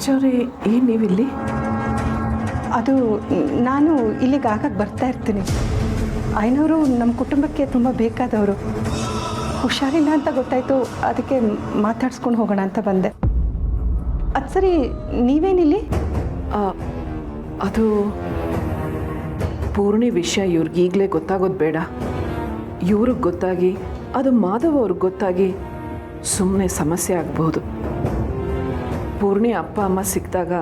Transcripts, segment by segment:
ಮಂಜವ್ರೆ, ಏನು ನೀವಿಲ್ಲಿ? ಅದು ನಾನು ಇಲ್ಲಿಗೆ ಆಗಾಗ ಬರ್ತಾ ಇರ್ತೀನಿ. ಐನವರು ನಮ್ಮ ಕುಟುಂಬಕ್ಕೆ ತುಂಬ ಬೇಕಾದವರು. ಹುಷಾರಿಲ್ಲ ಅಂತ ಗೊತ್ತಾಯಿತು, ಅದಕ್ಕೆ ಮಾತಾಡ್ಸ್ಕೊಂಡು ಹೋಗೋಣ ಅಂತ ಬಂದೆ. ಅದು ಸರಿ, ನೀವೇನಿಲ್ಲಿ? ಅದು ಪೂರ್ಣಿ ವಿಷಯ ಇವ್ರಿಗೆ ಈಗಲೇ ಗೊತ್ತಾಗೋದು ಬೇಡ. ಇವ್ರಿಗೆ ಗೊತ್ತಾಗಿ ಅದು ಮಾಧವ್ ಅವ್ರಿಗೆ ಗೊತ್ತಾಗಿ ಸುಮ್ಮನೆ ಸಮಸ್ಯೆ ಆಗ್ಬೋದು. ಪೂರ್ಣಿ ಅಪ್ಪ ಅಮ್ಮ ಸಿಕ್ಕಿದಾಗ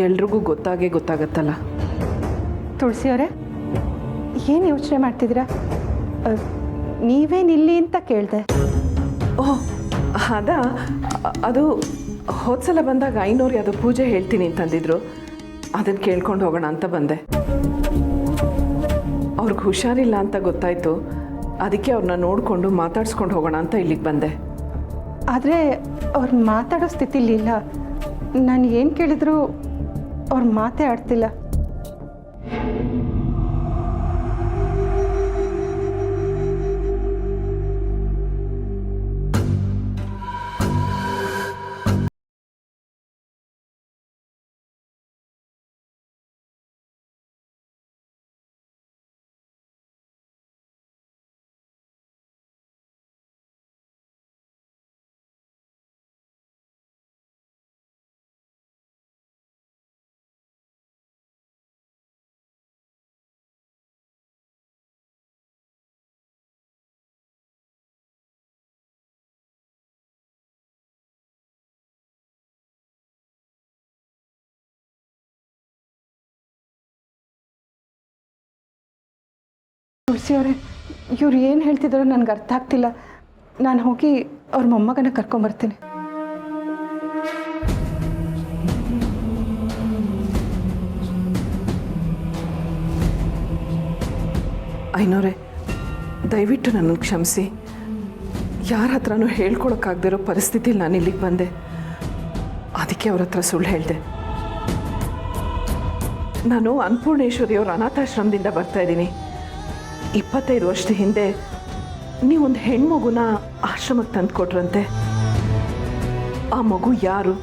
ಎಲ್ರಿಗೂ ಗೊತ್ತಾಗತ್ತಲ್ಲ. ತುಳಸಿಯವರೇ, ಏನು ಯೋಚನೆ ಮಾಡ್ತಿದ್ದೀರಾ? ನೀವೇನಿಲ್ಲಿ ಅಂತ ಕೇಳಿದೆ. ಓಹ್, ಅದು ಹೋದ್ಸಲ ಬಂದಾಗ ಐನೂರು ಯಾವುದೋ ಪೂಜೆ ಹೇಳ್ತೀನಿ ಅಂತಂದಿದ್ರು. ಅದನ್ನು ಕೇಳ್ಕೊಂಡು ಹೋಗೋಣ ಅಂತ ಬಂದೆ. ಅವ್ರಿಗೆ ಹುಷಾರಿಲ್ಲ ಅಂತ ಗೊತ್ತಾಯಿತು, ಅದಕ್ಕೆ ಅವ್ರನ್ನ ನೋಡಿಕೊಂಡು ಮಾತಾಡ್ಸ್ಕೊಂಡು ಹೋಗೋಣ ಅಂತ ಇಲ್ಲಿಗೆ ಬಂದೆ. ಆದರೆ ಅವ್ರು ಮಾತಾಡೋ ಸ್ಥಿತಿಲಿ ಇಲ್ಲ. ನಾನು ಏನು ಕೇಳಿದ್ರು ಅವ್ರು ಮಾತೇ ಆಡ್ತಿಲ್ಲ. ತುಳಸಿಯವರೇ, ಇವ್ರು ಏನು ಹೇಳ್ತಿದ್ದಾರೋ ನನಗೆ ಅರ್ಥ ಆಗ್ತಿಲ್ಲ. ನಾನು ಹೋಗಿ ಅವ್ರ ಮೊಮ್ಮಗನ ಕರ್ಕೊಂಬರ್ತೀನಿ. ಐನೋರೆ, ದಯವಿಟ್ಟು ನನ್ನನ್ನು ಕ್ಷಮಿಸಿ. ಯಾರ ಹತ್ರನೂ ಹೇಳ್ಕೊಳಕ್ಕಾಗದಿರೋ ಪರಿಸ್ಥಿತಿಲಿ ನಾನು ಇಲ್ಲಿಗೆ ಬಂದೆ. ಅದಕ್ಕೆ ಅವ್ರ ಹತ್ರ ಸುಳ್ಳು ಹೇಳಿದೆ. ನಾನು ಅನ್ನಪೂರ್ಣೇಶ್ವರಿಯವ್ರ ಅನಾಥಾಶ್ರಮದಿಂದ ಬರ್ತಾ ಇದ್ದೀನಿ. 25 ವರ್ಷದ ಹಿಂದೆ ನೀವೊಂದು ಹೆಣ್ಮಗುನ ಆಶ್ರಮಕ್ಕೆ ತಂದು ಕೊಟ್ರಂತೆ. ಆ ಮಗು ಯಾರು,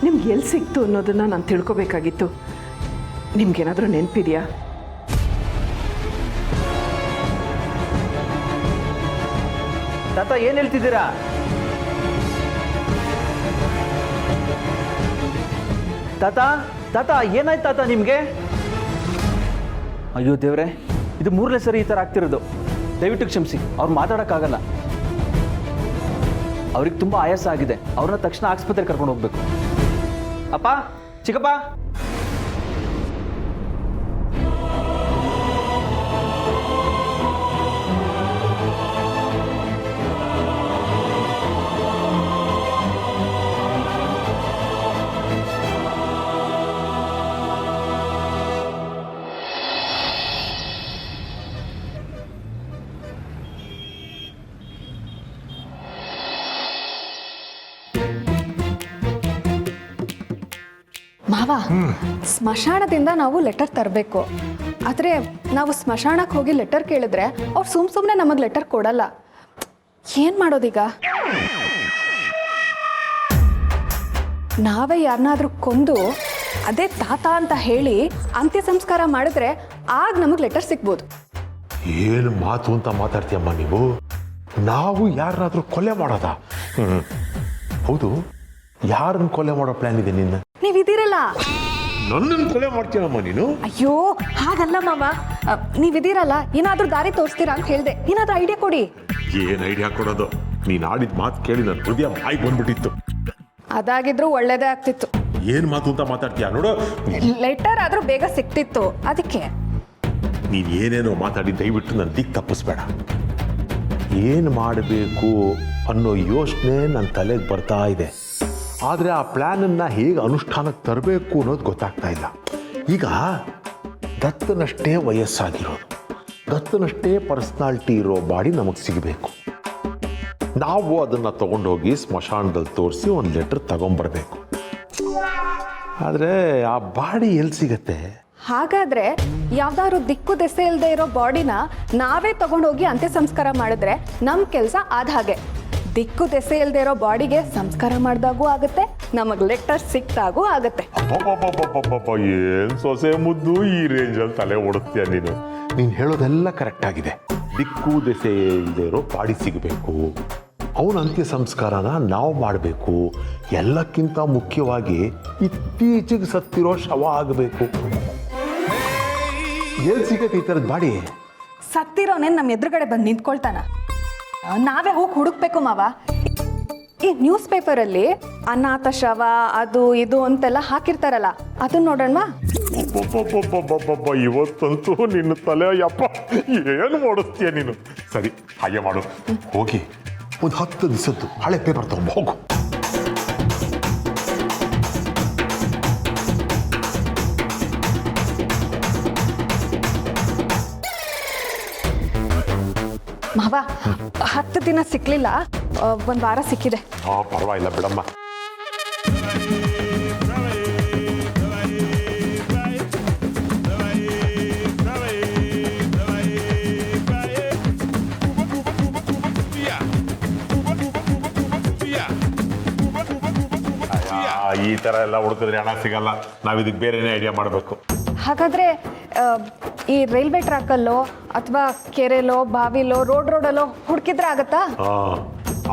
ನಿಮ್ಗೆ ಎಲ್ಲಿ ಸಿಕ್ತು ಅನ್ನೋದನ್ನು ನಾನು ತಿಳ್ಕೊಬೇಕಾಗಿತ್ತು. ನಿಮ್ಗೇನಾದರೂ ನೆನಪಿದೆಯಾ? ತಾತ, ಏನು ಹೇಳ್ತಿದ್ದೀರಾ? ತಾತ ತಾತ ಏನಾಯ್ತು ತಾತ ನಿಮಗೆ? ಅಯ್ಯೋ ದೇವ್ರೆ, ಇದು 3ನೇ ಸರಿ ಈ ಥರ ಆಗ್ತಿರೋದು. ದಯವಿಟ್ಟು ಕ್ಷಮಿಸಿ. ಅವ್ರು ಮಾತಾಡೋಕ್ಕಾಗಲ್ಲ. ಅವ್ರಿಗೆ ತುಂಬ ಆಯಾಸ ಆಗಿದೆ. ಅವ್ರನ್ನ ತಕ್ಷಣ ಆಸ್ಪತ್ರೆಗೆ ಕರ್ಕೊಂಡು ಹೋಗ್ಬೇಕು. ಅಪ್ಪ, ಚಿಕ್ಕಪ್ಪ. ಮಾವ, ಸ್ಮಶಾನದಿಂದ ನಾವು ಲೆಟರ್ ತರಬೇಕು. ಆದರೆ ನಾವು ಸ್ಮಶಾನಕ್ಕೆ ಹೋಗಿ ಲೆಟರ್ ಕೇಳಿದ್ರೆ ಅವ್ರು ಸುಮ್ಮನೆ ನಮಗೆ ಲೆಟರ್ ಕೊಡಲ್ಲ. ಏನು ಮಾಡೋದೀಗ? ನಾವೇ ಯಾರನ್ನಾದ್ರೂ ಕೊಂದು ಅದೇ ತಾತ ಅಂತ ಹೇಳಿ ಅಂತ್ಯ ಸಂಸ್ಕಾರ ಮಾಡಿದ್ರೆ ಆಗ ನಮಗೆ ಲೆಟರ್ ಸಿಗ್ಬೋದು. ಏನು ಮಾತು ಅಂತ ಮಾತಾಡ್ತೀಯಮ್ಮ ನೀವು? ನಾವು ಯಾರನ್ನಾದ್ರೂ ಕೊಲೆ ಮಾಡೋದ? ಹೌದು, ಯಾರನ್ನ ಕೊಲೆ ಮಾಡೋ ಪ್ಲಾನ್ ಇದೆ ನಿನ್ನ? ನೀವಿದ್ದೀರಲ್ಲ. ನನ್ನನ್ನು ಕೊಲೆ ಮಾಡ್ತೀನಮ್ಮ ನೀನು? ಅಯ್ಯೋ, ಹಾಗಲ್ಲ ಮಾವ, ನೀವಿದ್ದೀರಲ್ಲ, ಏನಾದ್ರೂ ದಾರಿ ತೋರಿಸ್ತೀರಾ ಅಂತ ಹೇಳಿದೆ. ಏನಾದ್ರೂ ಐಡಿಯಾ ಕೊಡಿ. ಏನ್ ಐಡಿಯಾ ಕೊಡೋದು? ನೀನ್ ಆಡಿದ ಮಾತು ಕೇಳಿ ನನ್ನ ಹೃದಯ ಬಾಯಿಗೆ ಬಂದ್ಬಿಟ್ಟಿತ್ತು. ಅದಾಗಿದ್ರು ಒಳ್ಳೇದೇ ಆಗ್ತಿತ್ತು. ಏನ್ ಮಾತು ಅಂತ ಮಾತಾಡ್ತೀಯ ನೋಡು. ಲೆಟರ್ ಆದ್ರೂ ಬೇಗ ಸಿಕ್ತಿತ್ತು, ಅದಕ್ಕೆ. ನೀನ್ ಏನೇನೋ ಮಾತಾಡಿ ದಯವಿಟ್ಟು ನನ್ನ ದಿಕ್ಕು ತಪ್ಪಿಸ್ಬೇಡ. ಏನ್ ಮಾಡಬೇಕು ಅನ್ನೋ ಯೋಚನೆ ನನ್ನ ತಲೆಗೆ ಬರ್ತಾ ಇದೆ. ಆದರೆ ಆ ಪ್ಲ್ಯಾನನ್ನು ಹೇಗೆ ಅನುಷ್ಠಾನಕ್ಕೆ ತರಬೇಕು ಅನ್ನೋದು ಗೊತ್ತಾಗ್ತಾ ಇಲ್ಲ. ಈಗ ದತ್ತನಷ್ಟೇ ವಯಸ್ಸಾಗಿರೋದು, ದತ್ತನಷ್ಟೇ ಪರ್ಸ್ನಾಲಿಟಿ ಇರೋ ಬಾಡಿ ನಮಗೆ ಸಿಗಬೇಕು. ನಾವು ಅದನ್ನು ತಗೊಂಡೋಗಿ ಸ್ಮಶಾನದಲ್ಲಿ ತೋರಿಸಿ ಒಂದು ಲೆಟರ್ ತಗೊಂಬರ್ಬೇಕು. ಆದರೆ ಆ ಬಾಡಿ ಎಲ್ಲಿ ಸಿಗತ್ತೆ? ಹಾಗಾದ್ರೆ ಯಾವ್ದಾದ್ರು ದಿಕ್ಕು ದೆಸೆ ಇಲ್ಲದೆ ಇರೋ ಬಾಡಿನ ನಾವೇ ತಗೊಂಡೋಗಿ ಅಂತ್ಯ ಸಂಸ್ಕಾರ ಮಾಡಿದ್ರೆ ನಮ್ಮ ಕೆಲಸ ಆದ ಹಾಗೆ. ದಿಕ್ಕು ದೆಸೆ ಇಲ್ಲದೆ ಇರೋ ಬಾಡಿಗೆ ಸಂಸ್ಕಾರ ಮಾಡಿದಾಗೂ ಆಗುತ್ತೆ, ನಮಗೆ ಲೆಟರ್ ಸಿಕ್ತಾಗೂ ಆಗತ್ತೆ. ಅಬ್ಬಬ್ಬಬ್ಬಬ್ಬಬ್ಬಬ್ಬ, ಏನ್ ಸೊಸೆ ಮುದ್ದು ಈ ರೇಂಜಲ್ಲಿ ತಲೆ ಓಡಿಸ್ತೀಯ ನೀನು. ನೀನು ಹೇಳೋದೆಲ್ಲ ಕರೆಕ್ಟ್ ಆಗಿದೆ. ದಿಕ್ಕು ದೆಸೆ ಇಲ್ಲದೆ ಇರೋ ಬಾಡಿ ಸಿಗಬೇಕು, ಅವನ ಅಂತ್ಯ ಸಂಸ್ಕಾರನ ನಾವು ಮಾಡಬೇಕು, ಎಲ್ಲಕ್ಕಿಂತ ಮುಖ್ಯವಾಗಿ ಇತ್ತೀಚೆಗೆ ಸತ್ತಿರೋ ಶವ ಆಗಬೇಕು. ಎಲ್ಲಿ ಸಿಗತ್ತೆ ಈ ಥರದ ಬಾಡಿ? ಸತ್ತಿರೋನೇ ನಮ್ಮ ಎದುರುಗಡೆ ಬಂದು ನಿಂತ್ಕೊಳ್ತಾನ, ನಾವೇ ಹೋಗಿ ಹುಡುಕ್ಬೇಕು ಮಾವ. ಈ ನ್ಯೂಸ್ ಪೇಪರಲ್ಲಿ ಅನಾಥ ಶವ ಅದು ಇದು ಅಂತೆಲ್ಲ ಹಾಕಿರ್ತಾರಲ್ಲ, ಅದನ್ನ ನೋಡೋಣವಾ? ಇವತ್ತಂತೂ ನಿನ್ನ ತಲೆ ಯಪ್ಪ ಏನು ಓಡಿಸ್ತೀಯ ನೀನು. ಸರಿ ಹಾಗೆ ಮಾಡು, ಹೋಗಿ ಒಂದು 10 ದಿವಸದ್ದು ಹಳೆ ಪೇಪರ್ ತಗೊಂಡು ಹೋಗು. ಮಾವ 10 ದಿನ ಸಿಕ್ಲಿಲ್ಲ, 1 ವಾರ ಸಿಕ್ಕಿದೆ. ಪರವಾಗಿಲ್ಲ ಬಿಡಮ್ಮ. ಈ ಥರ ಎಲ್ಲ ಹುಡುಕಿದ್ರೆ ಹಣ ಸಿಗಲ್ಲ. ನಾವು ಇದಕ್ಕೆ ಬೇರೆನೇ ಐಡಿಯಾ ಮಾಡಬೇಕು. ಹಾಗಾದ್ರೆ ಈ ರೈಲ್ವೆ ಟ್ರ್ಯಾಕಲ್ಲೋ ಅಥವಾ ಕೆರೆಲೋ ಬಾವಿಲೋ ರೋಡಲ್ಲೋ ಹುಡುಕಿದ್ರೆ ಆಗತ್ತಾ?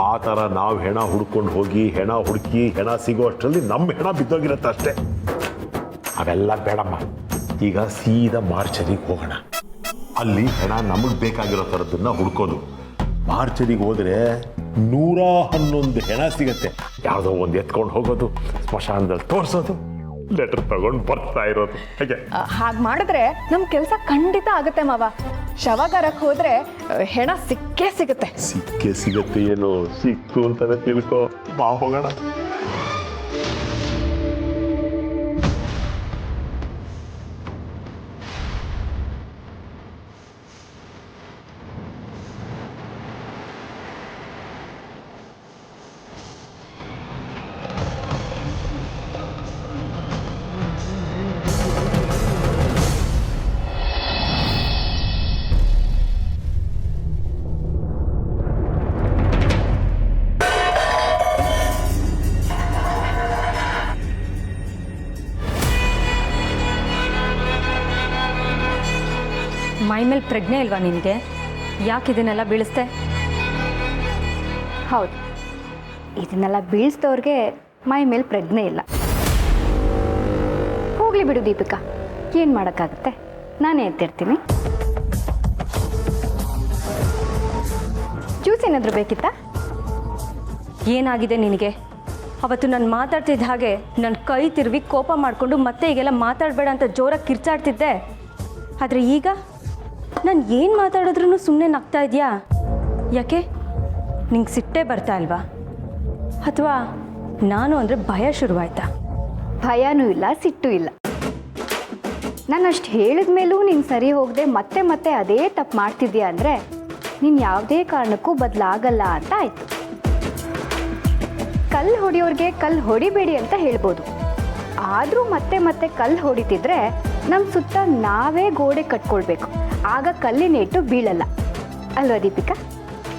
ಆ ಥರ ನಾವು ಹೆಣ ಹುಡ್ಕೊಂಡು ಹೋಗಿ ಹೆಣ ಸಿಗೋ ಅಷ್ಟರಲ್ಲಿ ನಮ್ಮ ಹೆಣ ಬಿದ್ದೋಗಿರುತ್ತೆ ಅಷ್ಟೇ. ಅವೆಲ್ಲ ಬೇಡಮ್ಮ. ಈಗ ಸೀದಾ ಮಾರ್ಚರಿಗೆ ಹೋಗೋಣ. ಅಲ್ಲಿ ಹೆಣ ನಮಗೆ ಬೇಕಾಗಿರೋ ಥರದ್ದನ್ನ ಹುಡ್ಕೋದು. ಮಾರ್ಚರಿಗೆ ಹೋದರೆ 111 ಹೆಣ ಸಿಗತ್ತೆ. ಯಾವುದೋ ಒಂದು ಎತ್ಕೊಂಡು ಹೋಗೋದು, ಸ್ಮಶಾನದಲ್ಲಿ ತೋರಿಸೋದು, ಲೆಟರ್ ತಗೊಂಡು ಬರ್ತಾ ಇರೋದು. ಹಾಗೆ ಮಾಡಿದ್ರೆ ನಮ್ಮ ಕೆಲಸ ಖಂಡಿತ ಆಗುತ್ತೆ ಮಾವ. ಶವಗಾರಕ್ಕೆ ಹೋದ್ರೆ ಹೆಣ ಸಿಕ್ಕೇ ಸಿಗುತ್ತೆ. ಏನೋ ಸಿಕ್ತು ಅಂತಾನೆ ತಿಳ್ಕೊ. ಬಾ ಹೋಗೋಣ. ಮೈ ಮೇಲೆ ಪ್ರಜ್ಞೆ ಇಲ್ವಾ ನಿನಗೆ? ಯಾಕೆ ಇದನ್ನೆಲ್ಲ ಬೀಳಿಸ್ದೆ? ಹೌದು, ಇದನ್ನೆಲ್ಲ ಬೀಳಿಸ್ದವ್ರಿಗೆ ಮೈ ಮೇಲೆ ಪ್ರಜ್ಞೆ ಇಲ್ಲ. ಹೋಗಲಿ ಬಿಡು ದೀಪಿಕಾ, ಏನು ಮಾಡೋಕ್ಕಾಗುತ್ತೆ, ನಾನೇ ಎತ್ತಿರ್ತೀನಿ. ಜ್ಯೂಸ್ ಏನಾದರೂ ಬೇಕಿತ್ತಾ? ಏನಾಗಿದೆ ನಿನಗೆ? ಅವತ್ತು ನಾನು ಮಾತಾಡ್ತಿದ್ದ ಹಾಗೆ ನನ್ನ ಕೈ ತಿರುವಿ ಕೋಪ ಮಾಡಿಕೊಂಡು ಮತ್ತೆ ಈಗೆಲ್ಲ ಮಾತಾಡಬೇಡ ಅಂತ ಜೋರಾಗಿ ಕಿರ್ಚಾಡ್ತಿದ್ದೆ. ಆದರೆ ಈಗ ನಾನು ಏನು ಮಾತಾಡಿದ್ರೂ ಸುಮ್ಮನೆ ನಗ್ತಾ ಇದೆಯಾ? ಯಾಕೆ? ನಿಂಗೆ ಸಿಟ್ಟೇ ಬರ್ತಾ ಇಲ್ವಾ? ಅಥವಾ ನಾನು ಅಂದರೆ ಭಯ ಶುರುವಾಯ್ತಾ? ಭಯನೂ ಇಲ್ಲ, ಸಿಟ್ಟು ಇಲ್ಲ. ನಾನು ಅಷ್ಟು ಹೇಳಿದ ಮೇಲೂ ನೀನು ಸರಿ ಹೋಗದೆ ಮತ್ತೆ ಮತ್ತೆ ಅದೇ ತಪ್ಪು ಮಾಡ್ತಿದ್ಯಾ ಅಂದರೆ ನೀನು ಯಾವುದೇ ಕಾರಣಕ್ಕೂ ಬದಲಾಗಲ್ಲ ಅಂತ ಆಯಿತು. ಕಲ್ಲು ಹೊಡೆಯೋರಿಗೆ ಕಲ್ಲು ಹೊಡಿಬೇಡಿ ಅಂತ ಹೇಳ್ಬೋದು. ಆದರೂ ಮತ್ತೆ ಮತ್ತೆ ಕಲ್ಲು ಹೊಡಿತಿದ್ರೆ ನಮ್ಮ ಸುತ್ತ ನಾವೇ ಗೋಡೆ ಕಟ್ಕೊಳ್ಬೇಕು. ಆಗ ಕಲ್ಲಿನೇಟು ಬೀಳಲ್ಲ ಅಲ್ವಾ ದೀಪಿಕಾ?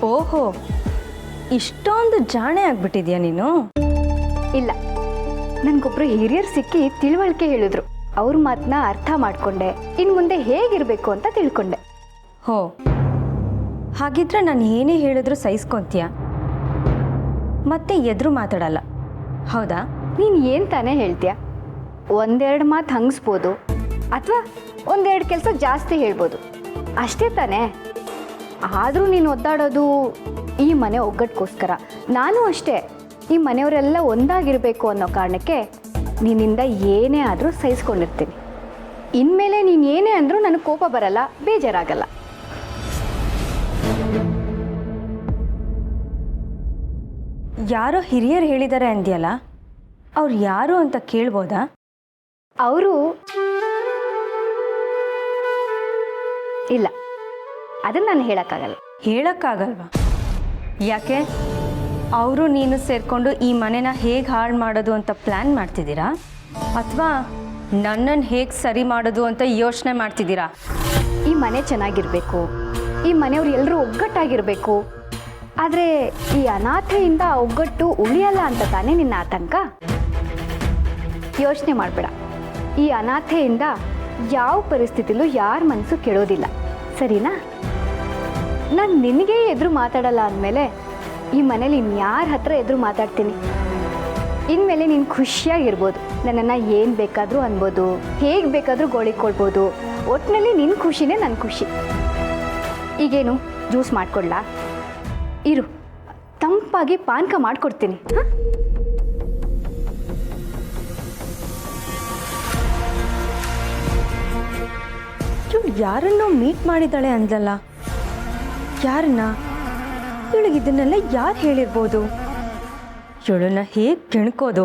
ಓಹೋ, ಇಷ್ಟೊಂದು ಜಾಣೆ ಆಗ್ಬಿಟ್ಟಿದ್ಯಾ ನೀನು? ಇಲ್ಲ, ನನಗೊಬ್ರು ಹಿರಿಯರು ಸಿಕ್ಕಿ ತಿಳುವಳಿಕೆ ಹೇಳಿದ್ರು. ಅವ್ರ ಮಾತನ್ನ ಅರ್ಥ ಮಾಡಿಕೊಂಡೆ. ಇನ್ನು ಮುಂದೆ ಹೇಗಿರಬೇಕು ಅಂತ ತಿಳ್ಕೊಂಡೆ. ಹೋ, ಹಾಗಿದ್ರೆ ನಾನು ಏನೇ ಹೇಳಿದ್ರು ಸಹಿಸ್ಕೊಂತೀಯ, ಮತ್ತೆ ಎದುರು ಮಾತಾಡಲ್ಲ, ಹೌದಾ? ನೀನು ಏನು ತಾನೇ ಹೇಳ್ತೀಯ? ಒಂದೆರಡು ಮಾತು ಹಂಗಿಸ್ಬೋದು, ಅಥವಾ ಒಂದೆರಡು ಕೆಲಸ ಜಾಸ್ತಿ ಹೇಳ್ಬೋದು, ಅಷ್ಟೇ ತಾನೇ. ಆದರೂ ನೀನು ಒದ್ದಾಡೋದು ಈ ಮನೆ ಒಗ್ಗಟ್ಟಿಗೋಸ್ಕರ. ನಾನು ಅಷ್ಟೇ, ಈ ಮನೆಯವರೆಲ್ಲ ಒಂದಾಗಿರಬೇಕು ಅನ್ನೋ ಕಾರಣಕ್ಕೆ ನಿನ್ನಿಂದ ಏನೇ ಆದರೂ ಸಹಿಸ್ಕೊಂಡಿರ್ತೀನಿ. ಇನ್ಮೇಲೆ ನೀನು ಏನೇ ಅಂದರೂ ನನಗೆ ಕೋಪ ಬರಲ್ಲ, ಬೇಜಾರಾಗಲ್ಲ. ಯಾರೋ ಹಿರಿಯರು ಹೇಳಿದ್ದಾರೆ ಅಂದ್ಯಲ್ಲ, ಅವ್ರು ಯಾರು ಅಂತ ಕೇಳ್ಬೋದಾ? ಅವರು ಇಲ್ಲ, ಅದನ್ನು ನಾನು ಹೇಳೋಕ್ಕಾಗಲ್ಲ. ಹೇಳೋಕ್ಕಾಗಲ್ವಾ? ಯಾಕೆ? ಅವರು ನೀನು ಸೇರಿಕೊಂಡು ಈ ಮನೆನ ಹೇಗೆ ಹಾಳು ಮಾಡೋದು ಅಂತ ಪ್ಲ್ಯಾನ್ ಮಾಡ್ತಿದ್ದೀರಾ, ಅಥವಾ ನನ್ನನ್ನು ಹೇಗೆ ಸರಿ ಮಾಡೋದು ಅಂತ ಯೋಚನೆ ಮಾಡ್ತಿದ್ದೀರಾ? ಈ ಮನೆ ಚೆನ್ನಾಗಿರಬೇಕು, ಈ ಮನೆಯವ್ರು ಎಲ್ಲರೂ ಒಗ್ಗಟ್ಟಾಗಿರಬೇಕು. ಆದರೆ ಈ ಅನಾಥೆಯಿಂದ ಒಗ್ಗಟ್ಟು ಉಳಿಯಲ್ಲ ಅಂತ ತಾನೇ ನಿನ್ನ ಆತಂಕ? ಯೋಚನೆ ಮಾಡಬೇಡ. ಈ ಅನಾಥೆಯಿಂದ ಯಾವ ಪರಿಸ್ಥಿತಿಲೂ ಯಾರ ಮನಸ್ಸು ಕೆಡೋದಿಲ್ಲ, ಸರಿನಾ? ನಾನು ನಿನಗೆ ಎದುರು ಮಾತಾಡಲ್ಲ ಅಂದಮೇಲೆ ಈ ಮನೇಲಿ ಇನ್ಯಾರ ಹತ್ರ ಎದುರು ಮಾತಾಡ್ತೀನಿ? ಇನ್ಮೇಲೆ ನೀನು ಖುಷಿಯಾಗಿರ್ಬೋದು. ನನ್ನನ್ನು ಏನು ಬೇಕಾದರೂ ಅನ್ಬೋದು, ಹೇಗೆ ಬೇಕಾದರೂ ಗೋಳಿಕೊಳ್ಬೋದು. ಒಟ್ಟಿನಲ್ಲಿ ನಿನ್ನ ಖುಷಿನೇ ನನ್ನ ಖುಷಿ. ಈಗೇನು ಜ್ಯೂಸ್ ಮಾಡಿಕೊಡ್ಲಾ? ಇರು, ತಂಪಾಗಿ ಪಾನಕ ಮಾಡಿಕೊಡ್ತೀನಿ. ಹಾಂ, ಇವಳು ಯಾರನ್ನೋ ಮೀಟ್ ಮಾಡಿದ್ದಾಳೆ ಅಂದಲ್ಲ, ಯಾರನ್ನ? ಇವಳಿಗೆ ಇದನ್ನೆಲ್ಲ ಯಾರು ಹೇಳಿರ್ಬೋದು? ಇವಳನ್ನ ಹೇಗೆ ಕೆಣ್ಕೋದು?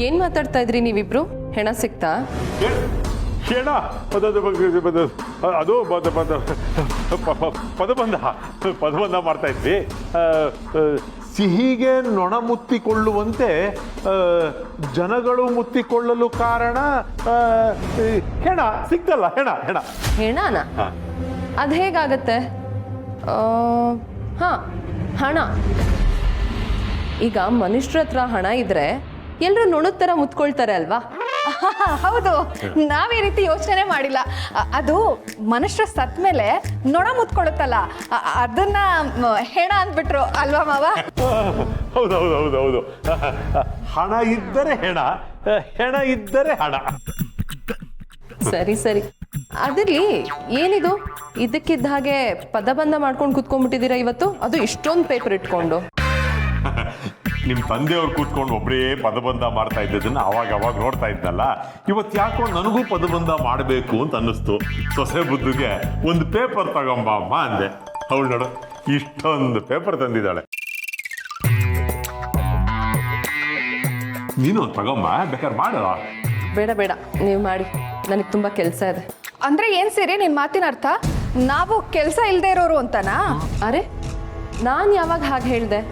ಏನ್ ಮಾತಾಡ್ತಾ ಇದ್ರಿ ನೀವಿಬ್ರು? ಹೆಣ ಸಿಕ್ತಾ? ಹೇಳ ಅದು ಪದಬಂಧ ಮಾಡ್ತಾ ಇದ್ವಿ. ಸಿಹಿಗೆ ನೊಣ ಮುತ್ತಿಕೊಳ್ಳುವಂತೆ ಜನಗಳು ಮುತ್ತಿಕೊಳ್ಳಲು ಕಾರಣ ಹೆಣ ಸಿಕ್ತಲ್ಲ. ಹೆಣ ಹೆಣನ? ಅದು ಹೇಗಾಗತ್ತೆ? ಹಾ, ಹಣ. ಈಗ ಮನುಷ್ಯರ ಹತ್ರ ಹಣ ಇದ್ರೆ ಎಲ್ಲರೂ ನೊಣದ ಥರ ಮುತ್ಕೊಳ್ತಾರೆ ಅಲ್ವಾ? ಹೌದು, ನಾವೇ ರೀತಿ ಯೋಚನೆ ಮಾಡಿಲ್ಲ. ಅದು ಮನುಷ್ಯರ ಸತ್ ಮೇಲೆ ನೊಣ ಮುತ್ಕೊಳ್ಳುತ್ತಲ್ಲ, ಅದನ್ನ ಹೆಣ ಅಂದ್ಬಿಟ್ರು ಅಲ್ವಾ ಮಾವ? ಹೌದು. ಹಣ ಇದ್ದರೆ ಹೆಣ, ಹೆಣ ಇದ್ದರೆ ಹಣ. ಸರಿ ಅದಿರ್ಲಿ, ಏನಿದು ಇದಕ್ಕಿದ್ದ ಹಾಗೆ ಪದಬಂಧ ಮಾಡ್ಕೊಂಡು ಕುತ್ಕೊಂಡ್ಬಿಟ್ಟಿದ್ದೀರಾ ಇವತ್ತು? ಅದು ಇಷ್ಟೊಂದು ಪೇಪರ್ ಇಟ್ಕೊಂಡು. ನಿಮ್ಮ ತಂದೆಯವ್ರು ಕೂತ್ಕೊಂಡು ಒಬ್ಬರೇ ಪದಬಂಧ ಮಾಡ್ತಾ ಇದ್ದದನ್ನ ಅವಾಗ ನೋಡ್ತಾ ಇದ್ದಲ್ಲ. ಇವತ್ತು ಯಾಕೋ ನನಗೂ ಪದಬಂಧ ಮಾಡಬೇಕು ಅಂತ ಅನ್ನಿಸ್ತು. ಸೊಸೆ ಬುದ್ಧಿಗೆ ಒಂದು ಪೇಪರ್ ತಗೊಂಬ ಅಮ್ಮ ಅಂದೆ. ಅವಳು ನೋಡು, ಇಷ್ಟೊಂದು ಪೇಪರ್ ತಂದಿದ್ದಾಳೆ. ನೀನು ತಗೊಂಬ, ಬೇಕಾದ್ರೆ ಮಾಡು. ಬೇಡ, ನೀವು ಮಾಡಿ, ನನಗೆ ತುಂಬ ಕೆಲಸ ಇದೆ. ಅಂದ್ರೆ ಏನ್ ಸೇರಿ ನಿನ್ ಮಾತಿನ ಅರ್ಥ? ನಾವು ಕೆಲಸ ಇಲ್ಲದೆ ಇರೋರು ಅಂತನಾ? ಅರೆ, ನಾನು ಯಾವಾಗ ಹಾಗೆ ಹೇಳಿದೆ?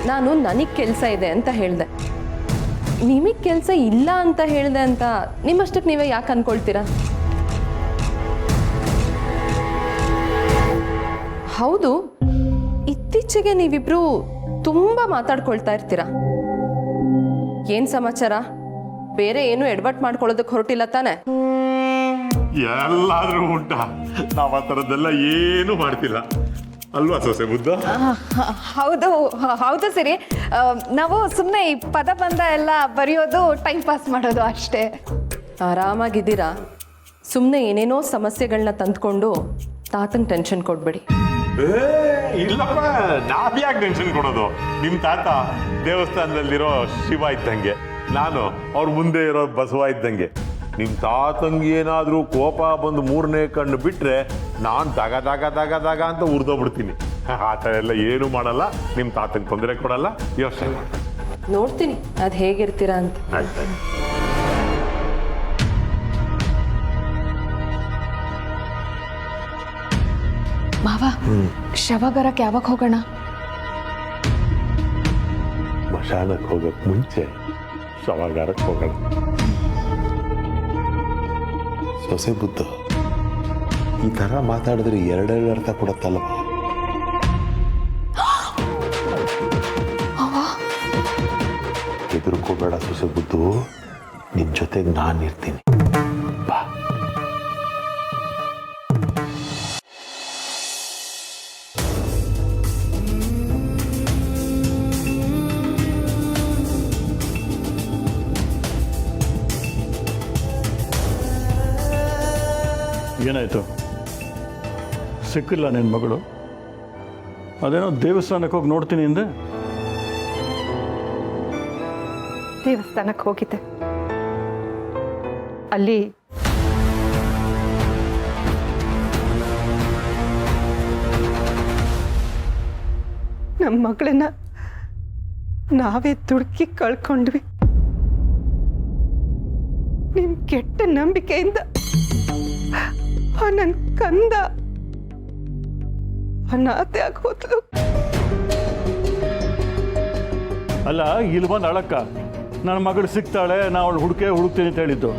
ನಾನು ನನಗೆ ಕೆಲಸ ಇದೆ ಅಂತ ಹೇಳಿದೆ. ನಿಮಗೆ ಕೆಲಸ ಇಲ್ಲ ಅಂತ ಹೇಳಿದೆ ಅಂತ ನಿಮ್ಮಷ್ಟಕ್ಕೆ ನೀವೇ ಯಾಕೆ ಅನ್ಕೊಳ್ತೀರಾ? ಹೌದು, ಇತ್ತೀಚೆಗೆ ನೀವಿಬ್ರು ತುಂಬ ಮಾತಾಡ್ಕೊಳ್ತಾ ಇರ್ತೀರಾ. ಏನು ಸಮಾಚಾರ? ಬೇರೆ ಏನು ಎಡವಟ್ಟು ಮಾಡ್ಕೊಳ್ಳೋದಕ್ಕೆ ಹೊರಟಿಲ್ಲ ತಾನೆ? ಎಲ್ಲಾದ್ರೂ ಉಂಟ? ನಾವು ಆ ಥರದ್ದೆಲ್ಲ ಏನು ಮಾಡ್ತಿಲ್ಲ ಅಲ್ವಾ ಸೊಸೆ ಬುದ್ಧ? ಹೌದು ಸರಿ. ನಾವು ಸುಮ್ಮನೆ ಈ ಪದಬಂಧ ಎಲ್ಲ ಬರೆಯೋದು, ಟೈಮ್ ಪಾಸ್ ಮಾಡೋದು ಅಷ್ಟೇ. ಆರಾಮಾಗಿದ್ದೀರಾ? ಸುಮ್ಮನೆ ಏನೇನೋ ಸಮಸ್ಯೆಗಳನ್ನ ತಂದ್ಕೊಂಡು ತಾತಂಗೆ ಟೆನ್ಷನ್ ಕೊಡ್ಬೇಡಿ. ಇಲ್ಲಪ್ಪ, ನಾವ್ಯಾಕೆ ಟೆನ್ಷನ್ ಕೊಡೋದು? ನಿಮ್ಮ ತಾತ ದೇವಸ್ಥಾನದಲ್ಲಿರೋ ಶಿವ ಇದ್ದಂಗೆ, ನಾನು ಅವ್ರ ಮುಂದೆ ಇರೋ ಬಸವ ಇದ್ದಂಗೆ. ನಿಮ್ಮ ತಾತಂಗೆ ಏನಾದರೂ ಕೋಪ ಬಂದು ಮೂರನೇ ಕಣ್ಣು ಬಿಟ್ಟರೆ ನಾನು ದಗ ಅಂತ ಉರ್ದೋಗ್ಬಿಡ್ತೀನಿ. ಆ ಥರ ಎಲ್ಲ ಏನೂ ಮಾಡಲ್ಲ. ನಿಮ್ಮ ತಾತಂಗೆ ತೊಂದರೆ ಕೊಡಲ್ಲ. ಯೋಚನೆ ಮಾಡಿ ನೋಡ್ತೀನಿ ಅದು ಹೇಗಿರ್ತೀರಾ ಅಂತ. ಆಯ್ತು. ಮಾವ, ಶವಗಾರಕ್ಕೆ ಯಾವಾಗ ಹೋಗೋಣ? ಮಶಾನಕ್ಕೆ ಹೋಗಕ್ಕೆ ಮುಂಚೆ ಶವಗಾರಕ್ಕೆ ಹೋಗೋಣ. ಸೊಸೆ ಬುದ್ಧ ಈ ಥರ ಮಾತಾಡಿದ್ರೆ ಎರಡೆರಡು ಅರ್ಥ ಕೊಡತ್ತಲ್ವ? ಹೆದರ್ಕೋಬೇಡ ಸೊಸೆ ಬುದ್ಧು, ನಿನ್ನ ಜೊತೆಗೆ ನಾನು ಇರ್ತೀನಿ. ಬಾ. ಏನಾಯಿತು? ಸಿಕ್ಕಿಲ್ಲ ನಿನ್ನ ಮಗಳು? ಅದೇನೋ ದೇವಸ್ಥಾನಕ್ಕೆ ಹೋಗಿ ನೋಡ್ತೀನಿ ಅಂದೆ. ದೇವಸ್ಥಾನಕ್ಕೆ ಹೋಗಿದ್ದೆ. ಅಲ್ಲಿ ನಮ್ಮ ಮಗಳನ್ನ ನಾವೇ ದುಡುಕಿ ಕಳ್ಕೊಂಡ್ವಿ. ನಿಮ್ ಕೆಟ್ಟ ನಂಬಿಕೆಯಿಂದ ನನ್ನ ಕಂದ ಅನಾಥೆ ಆಗೋದ್ಲು. ಅಲ್ಲ, ಇಲ್ಲಿ ಬಂದು ಅಳಕ್ಕ ನನ್ನ ಮಗಳು ಸಿಗ್ತಾಳೆ, ನಾ ಅವಳು ಹುಡುಕ್ತೀನಿ ಅಂತ ಹೇಳಿದ್ದು.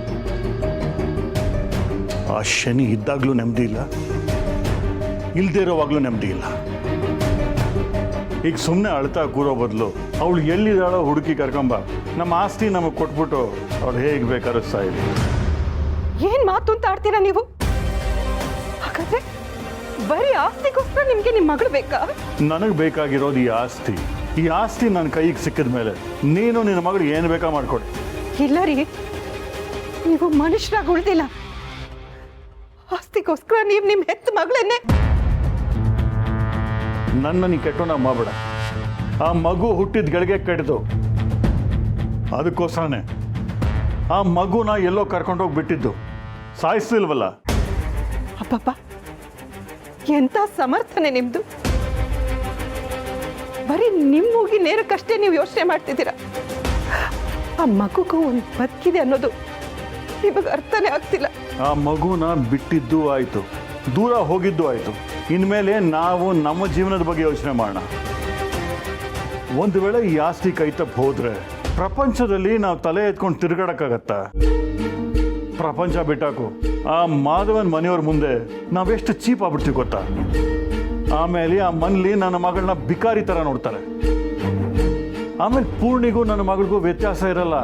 ಆ ಶನಿ ಇದ್ದಾಗಲೂ ನೆಮ್ಮದಿ ಇಲ್ಲ, ಇಲ್ಲದೇ ಇರೋವಾಗಲೂ ನೆಮ್ಮದಿ ಇಲ್ಲ. ಈಗ ಸುಮ್ಮನೆ ಅಳ್ತಾ ಕೂರೋ ಬದಲು ಅವಳು ಎಲ್ಲಿದ್ದಾಳೋ ಹುಡುಕಿ ಕರ್ಕೊಂಬ, ನಮ್ಮ ಆಸ್ತಿ ನಮಗೆ ಕೊಟ್ಬಿಟ್ಟು ಅವ್ಳು ಹೇಗೆ ಬೇಕಾದ್ರೂ ಸಾಯಿಲಿ. ಏನು ಮಾತು ಅಂತ ಆಡ್ತೀರಾ ನೀವು? ಹಾಗಾದ್ರೆ ಬರೀ ಆಸ್ತಿಗೋಸ್ಕರ ನಿಮಗೆ ನಿಮ್ಮ ಮಗಳು ಬೇಕಾ? ನನಗೆ ಬೇಕಾಗಿರೋದು ಈ ಆಸ್ತಿ ನನ್ನ ಕೈಗೆ ಸಿಕ್ಕಿದ ಮೇಲೆ ನೀನು ನಿನ್ನ ಮಗಳು ಏನು ಬೇಕಾ ಮಾಡ್ಕೊಡಿ. ಇಲ್ಲ ರೀ, ನೀವು ಮನುಷ್ಯರಾಗಿ ಉಳಿದಿಲ್ಲ. ಆಸ್ತಿಗೋಸ್ಕರ ನೀವು ನಿಮ್ಮ ಹೆತ್ತ ಮಗಳನ್ನೇ. ನನ್ನ ನೀ ಕೆಟ್ಟೋಣ ಮಾಡಬೇಡ. ಆ ಮಗು ಹುಟ್ಟಿದ ಗಳಿಗೆ ಕೆಟ್ಟದು, ಅದಕ್ಕೋಸ್ಕರನೇ ಆ ಮಗುನ ಎಲ್ಲೋ ಕರ್ಕೊಂಡೋಗಿ ಬಿಟ್ಟಿದ್ದು, ಸಾಯಿಸ್ಲಿಲ್ವಲ್ಲ. ಅಪ್ಪಪ್ಪ, ಎಂಥ ಸಮರ್ಥನೆ ನಿಮ್ದು. ಬರೀ ನಿಮ್ಮ ಹೋಗಿ ನೇರಕ್ಕಷ್ಟೇ ನೀವು ಯೋಚನೆ ಮಾಡ್ತಿದ್ದೀರಾ. ಆ ಮಗುಗೂ ಒಂದು ಬದುಕಿದೆ ಅನ್ನೋದು ನಿಮಗೆ ಅರ್ಥನೇ ಆಗ್ತಿಲ್ಲ. ಆ ಮಗುನ ಬಿಟ್ಟಿದ್ದು ಆಯಿತು, ದೂರ ಹೋಗಿದ್ದು ಆಯಿತು. ಇನ್ಮೇಲೆ ನಾವು ನಮ್ಮ ಜೀವನದ ಬಗ್ಗೆ ಯೋಚನೆ ಮಾಡೋಣ. ಒಂದು ವೇಳೆ ಈ ಆಸ್ತಿ ಕೈ ತಪ್ಪಿ ಹೋದ್ರೆ ಪ್ರಪಂಚದಲ್ಲಿ ನಾವು ತಲೆ ಎತ್ಕೊಂಡು ತಿರುಗಾಡಕ್ಕಾಗತ್ತಾ? ಪ್ರಪಂಚ ಬಿಟ್ಟಾಕು. ಆ ಮಾಧವನ್ ಮನೆಯವ್ರ ಮುಂದೆ ನಾವೆಷ್ಟು ಚೀಪ್ ಆಗ್ಬಿಡ್ತೀವಿ ಗೊತ್ತಾ? ಆಮೇಲೆ ಆ ಮನೇಲಿ ನನ್ನ ಮಗಳನ್ನ ಬಿಕಾರಿ ಥರ ನೋಡ್ತಾರೆ. ಆಮೇಲೆ ಪೂರ್ಣಿಗೂ ನನ್ನ ಮಗಳಿಗೂ ವ್ಯತ್ಯಾಸ ಇರಲ್ಲ.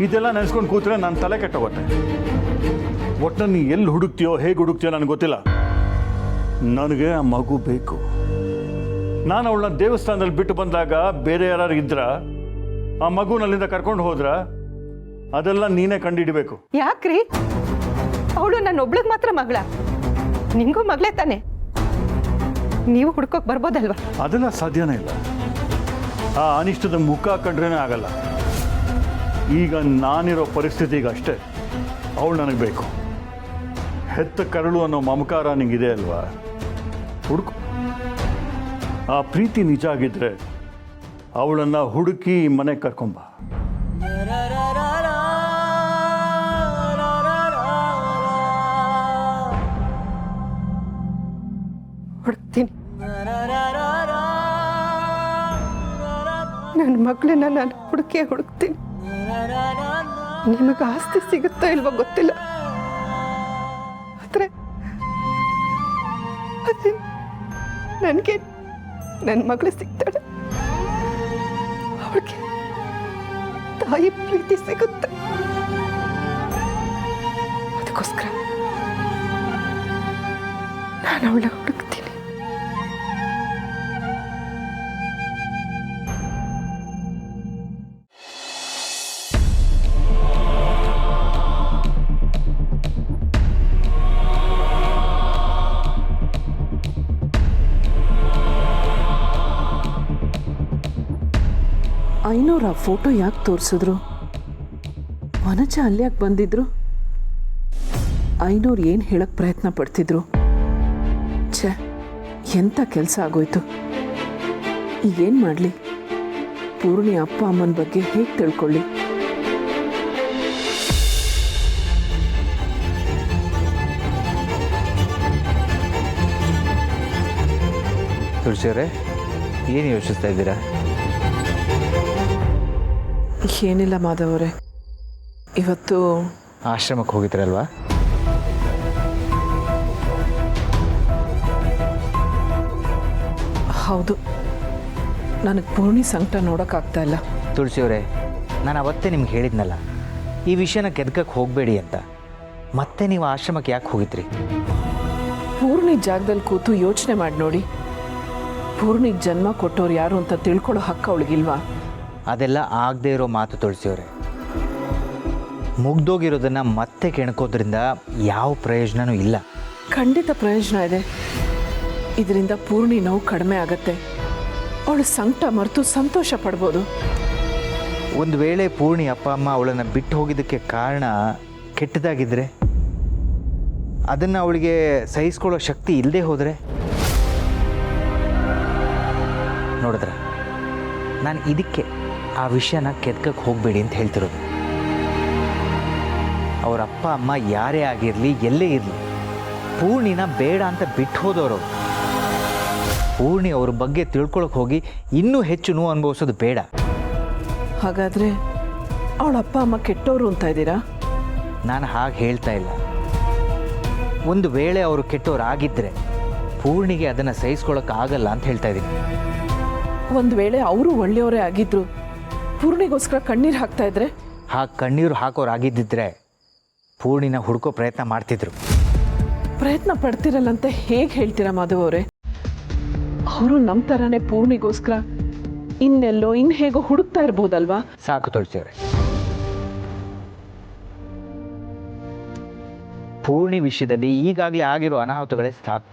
ಇದೆಲ್ಲ ನೆನೆಸ್ಕೊಂಡು ಕೂತ್ರೆ ನನ್ನ ತಲೆ ಕೆಟ್ಟೋಗುತ್ತೆ. ಒಟ್ಟನ್ನು ನೀ ಎಲ್ಲಿ ಹುಡುಕ್ತೀಯೋ, ಹೇಗೆ ಹುಡುಕ್ತೀಯೋ ನನಗೆ ಗೊತ್ತಿಲ್ಲ. ನನಗೆ ಆ ಮಗು ಬೇಕು. ನಾನು ಅವಳನ್ನ ದೇವಸ್ಥಾನದಲ್ಲಿ ಬಿಟ್ಟು ಬಂದಾಗ ಬೇರೆ ಯಾರು ಇದ್ರ, ಆ ಮಗುನಲ್ಲಿಂದ ಕರ್ಕೊಂಡು ಹೋದ್ರ, ಅದೆಲ್ಲ ನೀನೇ ಕಂಡುಹಿಡಬೇಕು. ಯಾಕ್ರಿ? ಅವಳು ನನ್ನ ಒಬ್ಳಿಗೆ ಮಾತ್ರ ಮಗಳ, ನಿಮಗೂ ಮಗಳೇ ತಾನೆ. ನೀವು ಹುಡ್ಕೋಕ್ ಬರ್ಬೋದಲ್ವಾ? ಅದೆಲ್ಲ ಸಾಧ್ಯನೇ ಇಲ್ಲ. ಆ ಅನಿಷ್ಟದ ಮುಖ ಕಂಡ್ರೇನೆ ಆಗಲ್ಲ. ಈಗ ನಾನಿರೋ ಪರಿಸ್ಥಿತಿಗೆ ಅಷ್ಟೇ ಅವಳು ನನಗೆ ಬೇಕು. ಹೆತ್ತ ಕರಳು ಅನ್ನೋ ಮಮಕಾರ ನಿಂಗಿದೆ ಅಲ್ವಾ? ಹುಡುಕು. ಆ ಪ್ರೀತಿ ನಿಜ ಆಗಿದ್ರೆ ಅವಳನ್ನು ಹುಡುಕಿ ಮನೆಗೆ ಕರ್ಕೊಂಬ. ಹುಡುಕ್ತೀನಿ. ನನ್ನ ಮಗಳನ್ನ ನಾನು ಹುಡುಕ್ತೀನಿ. ನಿಮಗೆ ಆಸ್ತಿ ಸಿಗುತ್ತೋ ಇಲ್ವೋ ಗೊತ್ತಿಲ್ಲ, ಆದರೆ ನನಗೆ ನನ್ನ ಮಗಳು ಸಿಗ್ತಾಳೆ. ಅವಳಿಗೆ ತಾಯಿ ಪ್ರೀತಿ ಸಿಗುತ್ತೆ. ಅದಕ್ಕೋಸ್ಕರ ನಾನು ಅವಳ ಹುಡುಕ್ತೀನಿ. ಐನೂರು ಆ ಫೋಟೋ ಯಾಕೆ ತೋರಿಸಿದ್ರು? ವನಜ ಅಲ್ಲಿ ಯಾಕೆ ಬಂದಿದ್ರು? ಐನೂರು ಏನು ಹೇಳಕ್ಕೆ ಪ್ರಯತ್ನ ಪಡ್ತಿದ್ರು? ಛೇ, ಎಂಥ ಕೆಲಸ ಆಗೋಯ್ತು. ಈಗೇನು ಮಾಡಲಿ? ಪೂರ್ಣಿ ಅಪ್ಪ ಅಮ್ಮನ ಬಗ್ಗೆ ಹೇಗೆ ತಿಳ್ಕೊಳ್ಳಿ? ತುಳಸಿಯವರೇ, ಏನು ಯೋಚಿಸ್ತಾ ಇದ್ದೀರಾ? ಏನಿಲ್ಲ ಮಾಧವರೇ, ಇವತ್ತು ಆಶ್ರಮಕ್ಕೆ ಹೋಗಿದ್ರಲ್ವಾ? ಹೌದು, ನನಗೆ ಪೂರ್ಣಿ ಸಂಕಟ ನೋಡೋಕ್ಕಾಗ್ತಾ ಇಲ್ಲ. ತುಳಸಿಯವರೇ, ನಾನು ಅವತ್ತೇ ನಿಮ್ಗೆ ಹೇಳಿದ್ನಲ್ಲ, ಈ ವಿಷಯನ ಕೆದಕಕ್ಕೆ ಹೋಗಬೇಡಿ ಅಂತ. ಮತ್ತೆ ನೀವು ಆಶ್ರಮಕ್ಕೆ ಯಾಕೆ ಹೋಗಿದ್ರಿ? ಪೂರ್ಣಿ ಜಾಗದಲ್ಲಿ ಕೂತು ಯೋಚನೆ ಮಾಡಿ ನೋಡಿ. ಪೂರ್ಣಿಗೆ ಜನ್ಮ ಕೊಟ್ಟವ್ರು ಯಾರು ಅಂತ ತಿಳ್ಕೊಳ್ಳೋ ಹಕ್ಕು ಅವಳಿಗಿಲ್ವಾ? ಅದೆಲ್ಲ ಆಗದೆ ಇರೋ ಮಾತು ತುಳಸಿಯವರೇ. ಮುಗ್ದೋಗಿರೋದನ್ನು ಮತ್ತೆ ಕೆಣ್ಕೋದ್ರಿಂದ ಯಾವ ಪ್ರಯೋಜನವೂ ಇಲ್ಲ. ಖಂಡಿತ ಪ್ರಯೋಜನ ಇದೆ. ಇದರಿಂದ ಪೂರ್ಣಿ ನೋವು ಕಡಿಮೆ ಆಗತ್ತೆ. ಅವಳು ಸಂಕಟ ಮರೆತು ಸಂತೋಷ ಪಡ್ಬೋದು. ಒಂದು ವೇಳೆ ಪೂರ್ಣಿ ಅಪ್ಪ ಅಮ್ಮ ಅವಳನ್ನು ಬಿಟ್ಟು ಹೋಗಿದ್ದಕ್ಕೆ ಕಾರಣ ಕೆಟ್ಟದಾಗಿದ್ದರೆ, ಅದನ್ನು ಅವಳಿಗೆ ಸಹಿಸ್ಕೊಳ್ಳೋ ಶಕ್ತಿ ಇಲ್ಲದೆ ಹೋದರೆ? ನೋಡಿದ್ರೆ, ನಾನು ಇದಕ್ಕೆ ಆ ವಿಷಯನ ಕೆದಕಕ್ಕೆ ಹೋಗಬೇಡಿ ಅಂತ ಹೇಳ್ತಿರೋದು. ಅವ್ರ ಅಪ್ಪ ಅಮ್ಮ ಯಾರೇ ಆಗಿರಲಿ, ಎಲ್ಲೇ ಇರಲಿ, ಪೂರ್ಣಿನ ಬೇಡ ಅಂತ ಬಿಟ್ಟು ಹೋದವರು. ಪೂರ್ಣಿ ಅವ್ರ ಬಗ್ಗೆ ತಿಳ್ಕೊಳಕ್ಕೆ ಹೋಗಿ ಇನ್ನೂ ಹೆಚ್ಚು ನೋವು ಅನುಭವಿಸೋದು ಬೇಡ. ಹಾಗಾದರೆ ಅವಳ ಅಪ್ಪ ಅಮ್ಮ ಕೆಟ್ಟವರು ಅಂತ ಇದ್ದೀರಾ? ನಾನು ಹಾಗೆ ಹೇಳ್ತಾ ಇಲ್ಲ. ಒಂದು ವೇಳೆ ಅವರು ಕೆಟ್ಟವರಾಗಿದ್ದರೆ ಪೂರ್ಣಿಗೆ ಅದನ್ನು ಸಹಿಸ್ಕೊಳ್ಳೋಕ್ಕಾಗಲ್ಲ ಅಂತ ಹೇಳ್ತಾ ಇದ್ದೀನಿ. ಒಂದು ವೇಳೆ ಅವರು ಒಳ್ಳೆಯವರೇ ಆಗಿದ್ರು ಪೂರ್ಣಿಗೋಸ್ಕರ ಕಣ್ಣೀರು ಹಾಕ್ತಾ ಇದ್ರೆ? ಹಾಗೆ ಕಣ್ಣೀರು ಹಾಕೋರಾಗಿದ್ದಿದ್ರೆ ಪೂರ್ಣಿನ ಹುಡ್ಕೋ ಪ್ರಯತ್ನ ಮಾಡ್ತಿದ್ರು. ಪ್ರಯತ್ನ ಪಡ್ತಿರಲ್ಲಂತೆ ಹೇಗೆ ಹೇಳ್ತೀರಾ ಮಾಧವ್ ಅವರೇ? ಅವರು ನಮ್ಮ ಥರನೇ ಪೂರ್ಣಿಗೋಸ್ಕರ ಇನ್ನೆಲ್ಲೋ ಹೇಗೋ ಹುಡುಕ್ತಾ ಇರ್ಬೋದಲ್ವಾ? ಸಾಕು ತುಳಸಿಯವರೇ, ಪೂರ್ಣಿ ವಿಷಯದಲ್ಲಿ ಈಗಾಗಲೇ ಆಗಿರೋ ಅನಾಹುತಗಳೇ ಸಾಕು.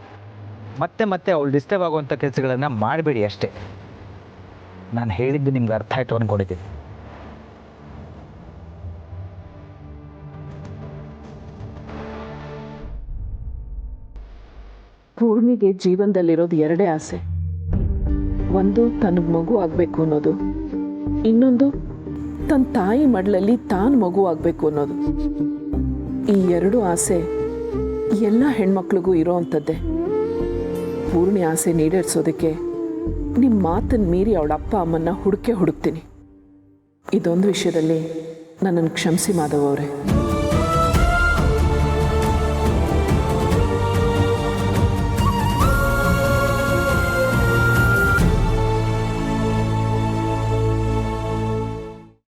ಮತ್ತೆ ಮತ್ತೆ ಅವಳು ಡಿಸ್ಟರ್ಬ್ ಆಗುವಂಥ ಕೆಲಸಗಳನ್ನು ಮಾಡಬೇಡಿ ಅಷ್ಟೇ. ನಾನು ಹೇಳಿದ್ದು ನಿಮ್ಗೆ ಅರ್ಥ ಆಯಿತು ಅಂದ್ಕೊಂಡಿದ್ದೀನಿ. ಪೂರ್ಣಿಗೆ ಜೀವನದಲ್ಲಿರೋದು ಎರಡೇ ಆಸೆ. ಒಂದು ತನಗೆ ಮಗು ಆಗಬೇಕು ಅನ್ನೋದು, ಇನ್ನೊಂದು ತನ್ನ ತಾಯಿ ಮಡ್ಲಲ್ಲಿ ತಾನು ಮಗು ಆಗಬೇಕು ಅನ್ನೋದು. ಈ ಎರಡು ಆಸೆ ಎಲ್ಲ ಹೆಣ್ಮಕ್ಳಿಗೂ ಇರೋ ಅಂಥದ್ದೇ. ಪೂರ್ಣಿ ಆಸೆ ಈಡೇರಿಸೋದಕ್ಕೆ ನಿಮ್ಮ ಮಾತನ್ನು ಮೀರಿ ಅವಳ ಅಪ್ಪ ಅಮ್ಮನ್ನ ಹುಡುಕ್ತೀನಿ. ಇದೊಂದು ವಿಷಯದಲ್ಲಿ ನನ್ನನ್ನು ಕ್ಷಮಿಸಿ ಮಾಧವ್ ಅವರೇ.